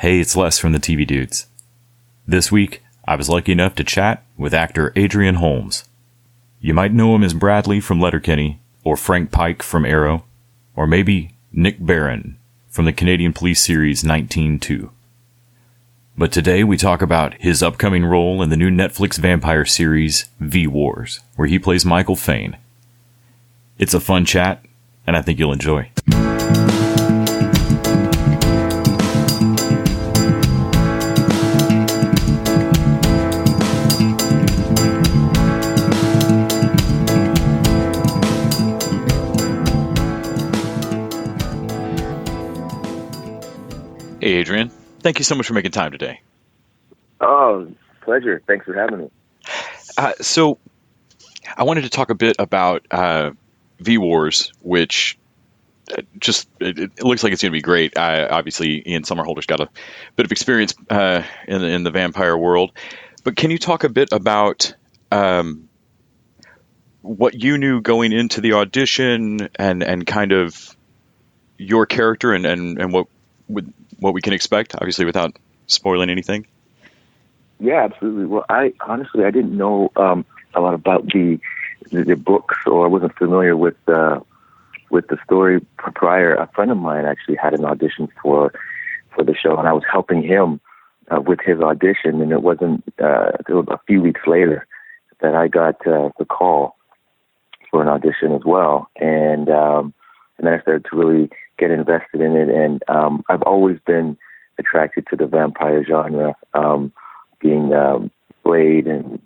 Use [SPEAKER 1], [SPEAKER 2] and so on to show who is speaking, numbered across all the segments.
[SPEAKER 1] Hey, it's Les from the TV Dudes. This week, I was lucky enough to chat with actor Adrian Holmes. You might know him as Bradley from Letterkenny, or Frank Pike from Arrow, or maybe Nick Barron from the Canadian police series 19-2. But today we talk about his upcoming role in the new Netflix vampire series V-Wars, where he plays Michael Fane. It's a fun chat, and I think you'll enjoy. Hey, Adrian. Thank you so much for making time today.
[SPEAKER 2] Oh, pleasure. Thanks for having me.
[SPEAKER 1] So I wanted to talk a bit about V-Wars, which it looks like it's going to be great. Obviously, Ian Somerhalder's got a bit of experience in the vampire world. But can you talk a bit about what you knew going into the audition and kind of your character and what we can expect, obviously without spoiling anything?
[SPEAKER 2] Yeah, absolutely. Well, I didn't know a lot about the books, or I wasn't familiar with the story prior. A friend of mine actually had an audition for the show, and I was helping him with his audition. And it wasn't until a few weeks later that I got the call for an audition as well, and then I started to really get invested in it. And I've always been attracted to the vampire genre, being Blade and,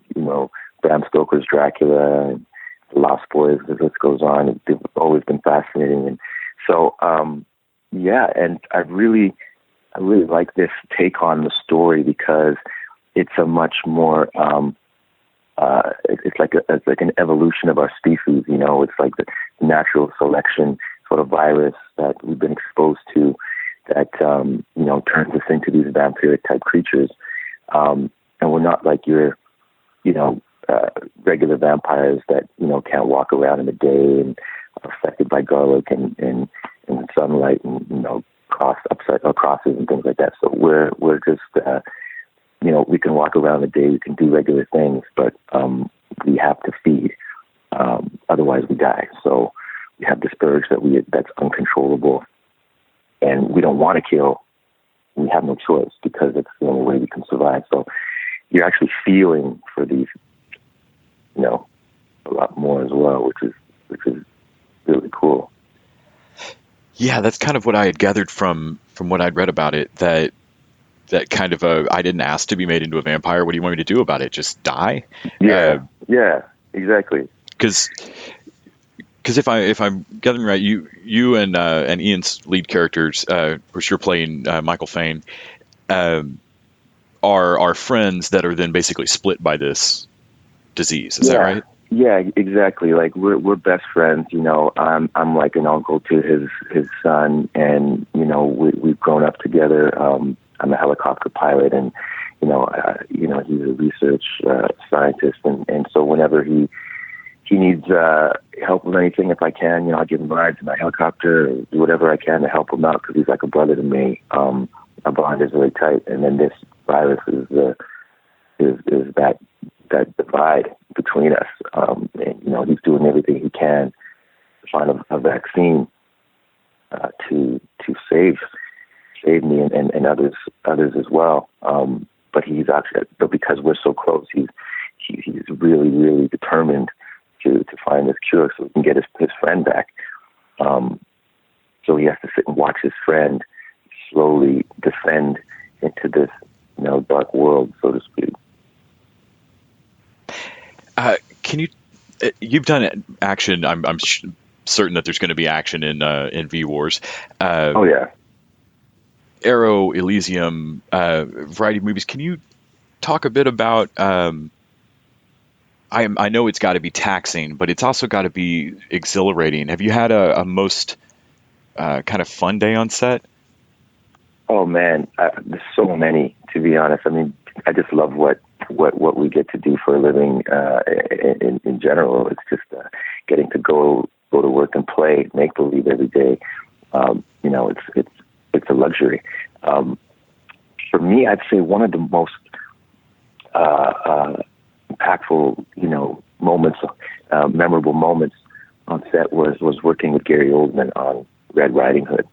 [SPEAKER 2] Bram Stoker's Dracula and The Lost Boys, the list goes on. They've always been fascinating. And so, and I really like this take on the story because it's a much more, it's like an evolution of our species, it's like the natural selection sort of virus that we've been exposed to that, turns us into these vampiric type creatures. And we're not like your, regular vampires that, can't walk around in the day and are affected by garlic and sunlight and, crosses and things like that. So we're just, we can walk around the day, we can do regular things, but we have to feed. Otherwise we die. So we have this urge that's uncontrollable, and we don't want to kill. We have no choice because it's the only way we can survive. So you're actually feeling for these, a lot more as well, which is really cool.
[SPEAKER 1] Yeah, that's kind of what I had gathered from what I'd read about it. That kind of I didn't ask to be made into a vampire. What do you want me to do about it? Just die?
[SPEAKER 2] Yeah, exactly.
[SPEAKER 1] Because if I'm gathering right, you and Ian's lead characters, which you're playing Michael Fane, are friends that are then basically split by this disease. Is that right?
[SPEAKER 2] Yeah, exactly. Like we're best friends. I'm like an uncle to his son, and we've grown up together. I'm a helicopter pilot, and he's a research scientist, and so whenever he needs help with anything, if I can, I'll give him rides in my helicopter, or do whatever I can to help him out because he's like a brother to me. Our bond is really tight, and then this virus is that divide between us. And he's doing everything he can to find a vaccine to save me and others as well. But he's actually, but because we're so close, he's really, really determined to find this cure so he can get his friend back. So he has to sit and watch his friend slowly descend into this, dark world, so to speak.
[SPEAKER 1] You've done action. I'm certain that there's going to be action in V-Wars.
[SPEAKER 2] Oh yeah.
[SPEAKER 1] Arrow, Elysium, variety of movies. Can you talk a bit about? I know it's got to be taxing, but it's also got to be exhilarating. Have you had a most kind of fun day on set?
[SPEAKER 2] Oh man, there's so many, to be honest. I mean, I just love what we get to do for a living in general. It's just getting to go to work and play, make believe every day. It's a luxury. me, I'd say one of the most impactful, moments, memorable moments on set was working with Gary Oldman on Red Riding Hood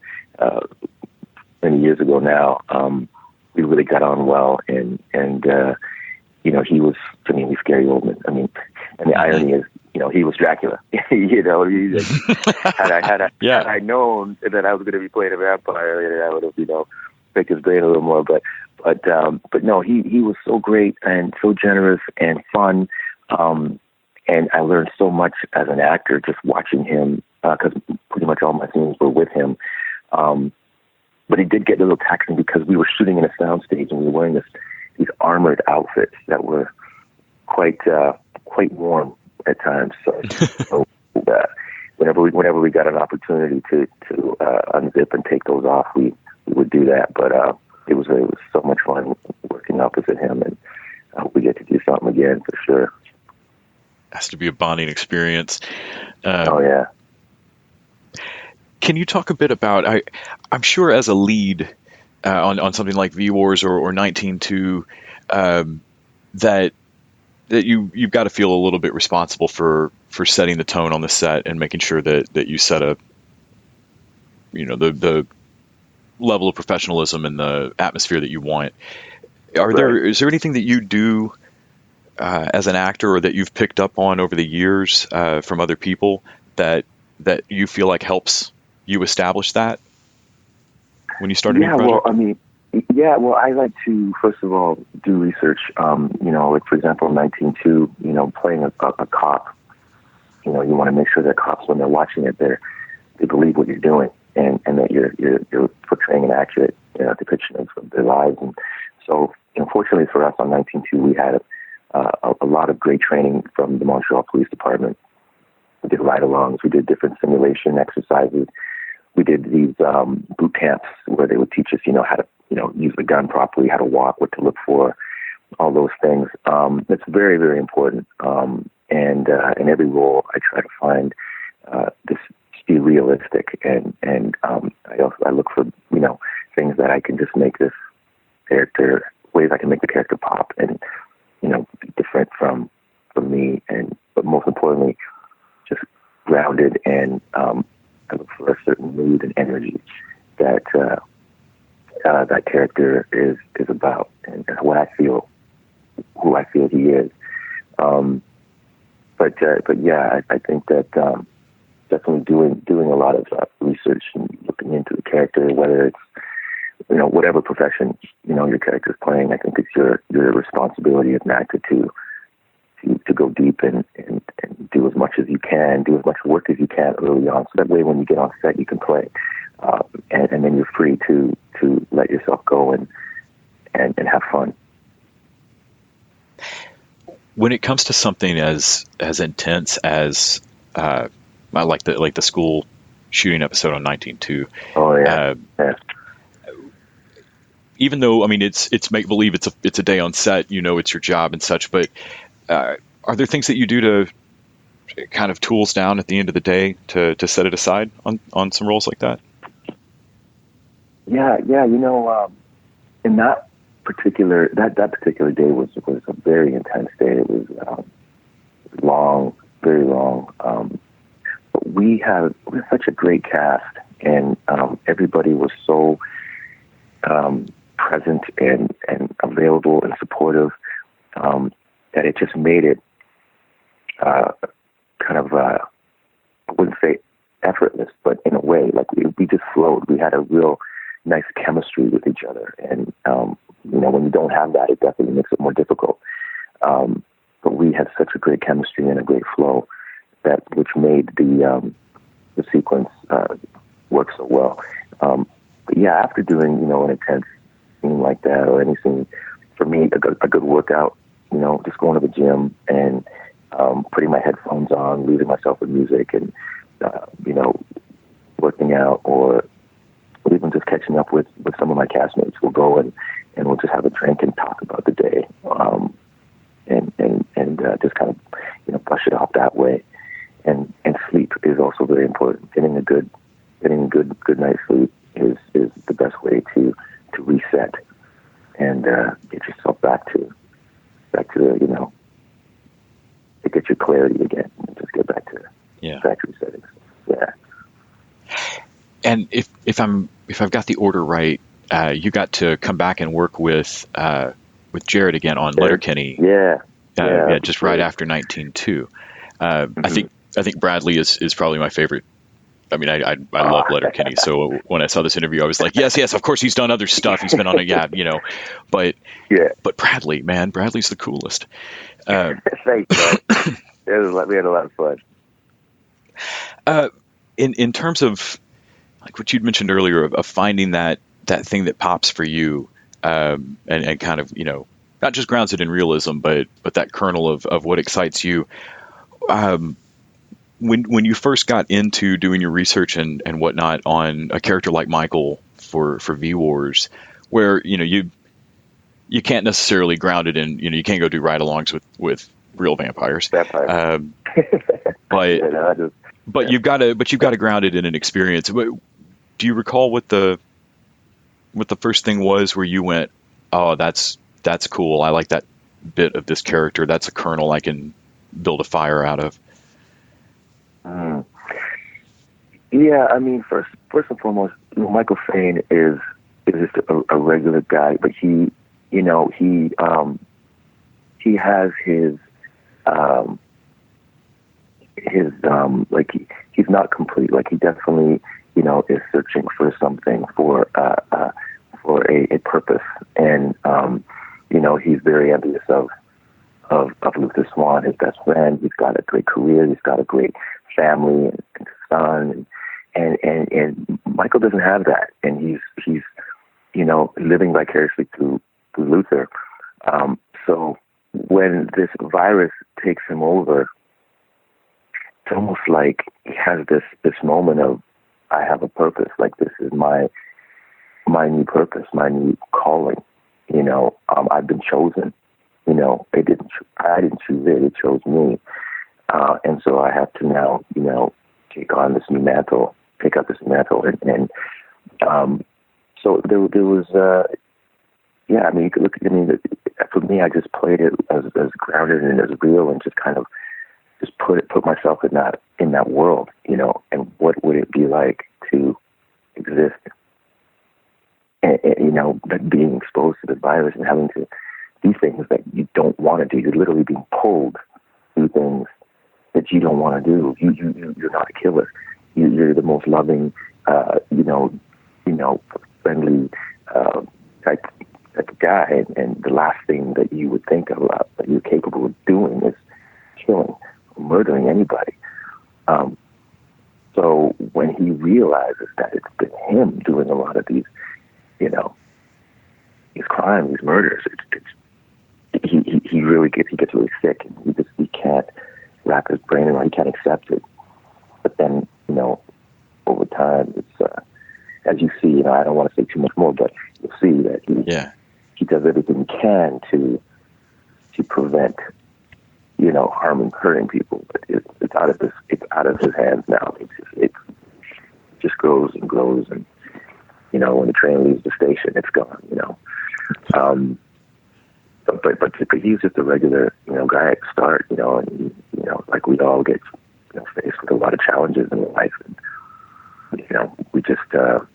[SPEAKER 2] many years ago now. We really got on well, and he was, to me, he's Gary Oldman. I mean, and the irony is, he was Dracula. Had I known that I was going to be playing a vampire, I would have, picked his brain a little more. But no, he was so great and so generous and fun. And I learned so much as an actor just watching him, because pretty much all my scenes were with him. But it did get a little taxing because we were shooting in a soundstage and we were wearing these armored outfits that were quite warm at times. So whenever we got an opportunity to unzip and take those off, we would do that. But it was so much fun working opposite him, and I hope we get to do something again for sure.
[SPEAKER 3] Has to be a bonding experience.
[SPEAKER 2] Oh yeah.
[SPEAKER 3] Can you talk a bit about? I'm sure as a lead on something like V-Wars or 19-2, that you've got to feel a little bit responsible for setting the tone on the set and making sure that you set up, the level of professionalism and the atmosphere that you want. Is there anything that you do as an actor or that you've picked up on over the years from other people that you feel like helps you establish that when you start a new project?
[SPEAKER 2] I like to, first of all, do research. Like, for example, 19-2, playing a cop, you want to make sure that cops, when they're watching it, they believe what you're doing and that you're portraying an accurate depiction of their lives. And so, fortunately for us on 19-2, we had a lot of great training from the Montreal Police Department. We did ride-alongs. We did different simulation exercises. We did these boot camps where they would teach us, how to, use the gun properly, how to walk, what to look for, all those things. It's very, very important. And in every role, I try to find this to be realistic, and I look for things that I can just make this character, ways I can make the character pop and be different from me, but most importantly, just grounded, and I look for a certain mood and energy that that character is about, and what I feel, who I feel he is. But yeah, I think that definitely doing a lot of research and looking into the character, whether it's whatever profession your character is playing. I think it's your responsibility as an actor to go deep and do as much as you can, do as much work as you can early on, so that way when you get on set you can play, and then you're free to let yourself go and have fun.
[SPEAKER 3] When it comes to something as intense as like the school shooting episode on 19-2,
[SPEAKER 2] oh yeah,
[SPEAKER 3] even though it's make believe, it's a day on set, it's your job and such, but are there things that you do to kind of tools down at the end of the day to set it aside on some roles like that?
[SPEAKER 2] Yeah. In that particular day was a very intense day. It was long, very long. But we had such a great cast, and everybody was so present and available and supportive, that it just made it kind of, I wouldn't say effortless, but in a way, like we just flowed. We had a real nice chemistry with each other. And, when you don't have that, it definitely makes it more difficult. But we had such a great chemistry and a great flow which made the sequence work so well. But yeah, after doing, an intense scene like that, or any scene, for me, a good workout, just going to the gym and putting my headphones on, leaving myself with music, and working out, or even just catching up with some of my castmates. We'll go and we'll just have a drink and talk about the day, and just kind of brush it off that way. And sleep is also very important. Getting a good night's sleep is the best way to reset. And get yourself back to to get your clarity again, and just get back to factory settings. Yeah.
[SPEAKER 3] And if I've got the order right, you got to come back and work with Jared again on Letterkenny. Just right after 19.2. I think Bradley is probably my favorite. I mean, I love Letterkenny. So when I saw this interview, I was like, yes, of course he's done other stuff. He's been on but Bradley, man, Bradley's the coolest.
[SPEAKER 2] Thanks, man. We had a lot of fun.
[SPEAKER 3] In terms of like what you'd mentioned earlier of finding that thing that pops for you, and kind of, not just grounds it in realism, but that kernel of what excites you. When you first got into doing your research and whatnot on a character like Michael for V-Wars, where you can't necessarily ground it in, you can't go do ride-alongs with real vampires. But you've got to ground it in an experience. Do you recall what the first thing was where you went, oh, that's cool, I like that bit of this character, that's a kernel I can build a fire out of?
[SPEAKER 2] Yeah, I mean, first and foremost, Michael Fain is just a regular guy, but he has his like he's not complete. Like he definitely is searching for something, for a purpose, and he's very envious of Luther Swan, his best friend. He's got a great career. He's got a great family and son, and Michael doesn't have that, and he's living vicariously through Luther. So when this virus takes him over, it's almost like he has this moment of, I have a purpose. Like, this is my new purpose, my new calling. I've been chosen. I didn't choose it; it chose me. And so I have to now, take on this new mantle, pick up this mantle, and so there was, I mean, you could look at for me, I just played it as grounded and as real, and just kind of just put myself in that world, and what would it be like to exist, and that being exposed to the virus and having to do things that you don't want to do. You're literally being pulled through things that you don't want to do. You're not a killer. You're the most loving, friendly type of guy, and the last thing that you would think about that you're capable of doing is killing, or murdering anybody. So when he realizes that it's been him doing a lot of these, these crimes, these murders, he really gets really sick, and he can't wrap his brain around. He can't accept it. But then, over time, it's as you see. I don't want to say too much more, but you'll see that he does everything he can to prevent, hurting people. But it's out of his hands now. It just grows and grows, and when the train leaves the station, it's gone. But he's just a regular, guy at the start, and like we all get, faced with a lot of challenges in life, and we just have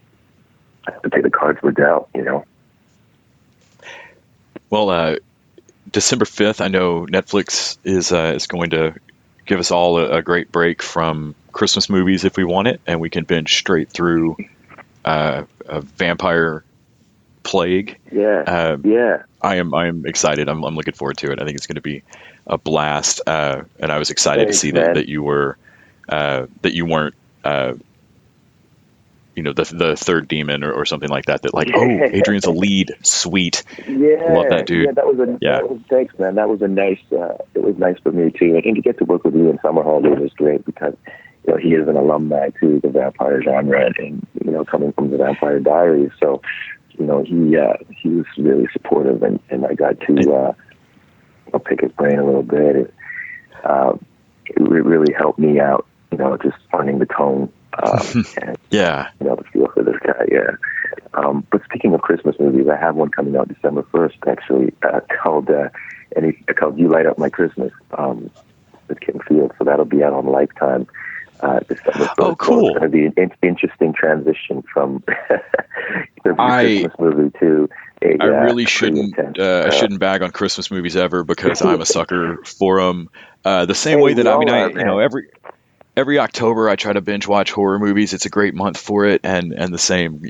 [SPEAKER 2] to take the cards we're dealt.
[SPEAKER 3] Well, December 5th, I know Netflix is going to give us all a great break from Christmas movies if we want it, and we can binge straight through a vampire plague. I am excited. I'm looking forward to it. I think it's going to be a blast. And I was excited to see that you weren't the third demon or something like that. That like, oh, Adrian's a lead. Sweet. Love that dude.
[SPEAKER 2] Thanks, man. That was a nice. It was nice for me too, and to get to work with Ian Somerhalder was great because he is an alumni to the vampire genre, and coming from the Vampire Diaries, so he was really supportive, and I got to pick his brain a little bit. It really helped me out, just finding the tone And,
[SPEAKER 3] Yeah.
[SPEAKER 2] The feel for this guy, yeah. But speaking of Christmas movies, I have one coming out December 1st, actually, called You Light Up My Christmas, with Kim Field. So that'll be out on Lifetime December 1st.
[SPEAKER 3] Oh, cool.
[SPEAKER 2] So it's going to be an interesting transition from the Christmas movie to
[SPEAKER 3] I really shouldn't I shouldn't bag on Christmas movies ever, because I'm a sucker for them. The same way that every October I try to binge watch horror movies. It's a great month for it, and the same,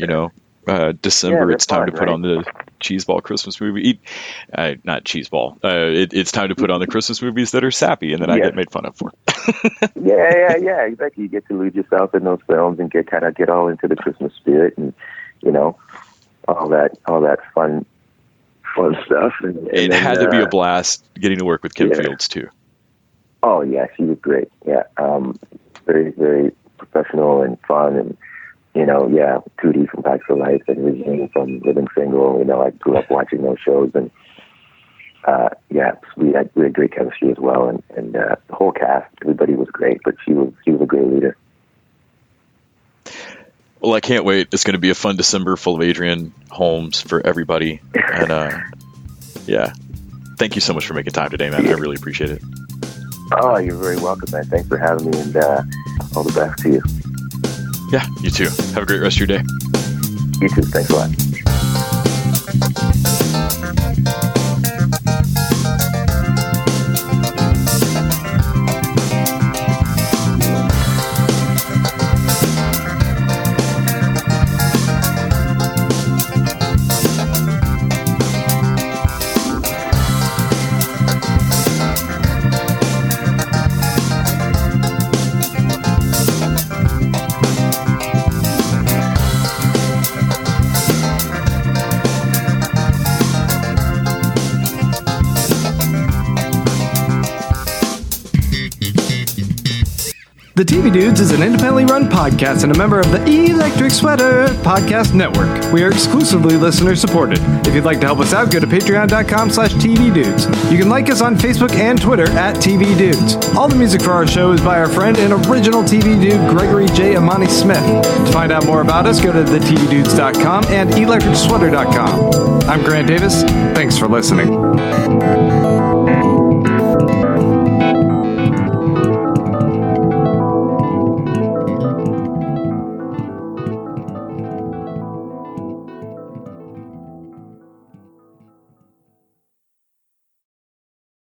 [SPEAKER 3] December it's time to put on the cheeseball Christmas movie. Not cheeseball. It's time to put on the Christmas movies that are sappy and that I get made fun of for.
[SPEAKER 2] yeah, exactly. You get to lose yourself in those films and get all into the Christmas spirit, and all that fun stuff. And
[SPEAKER 3] it had to be a blast getting to work with Kim Fields too.
[SPEAKER 2] Oh yeah, she was great. Yeah, very, very professional and fun, and Tootie from Packs of Life and Regine from Living Single. I grew up watching those shows, and we had great chemistry as well, and the whole cast, everybody was great. But she was a great leader.
[SPEAKER 3] Well, I can't wait. It's going to be a fun December full of Adrian Holmes for everybody, and thank you so much for making time today, man. I really appreciate it.
[SPEAKER 2] Oh, you're very welcome, man. Thanks for having me, and all the best to you.
[SPEAKER 3] Yeah, you too. Have a great rest of your day.
[SPEAKER 2] You too. Thanks a lot.
[SPEAKER 4] The TV Dudes is an independently run podcast and a member of the Electric Sweater Podcast Network. We are exclusively listener supported. If you'd like to help us out, go to patreon.com/tvdudes. You can like us on Facebook and Twitter @tvdudes. All the music for our show is by our friend and original TV dude, Gregory J. Amani Smith. To find out more about us, go to thetvdudes.com and electricsweater.com. I'm Grant Davis. Thanks for listening.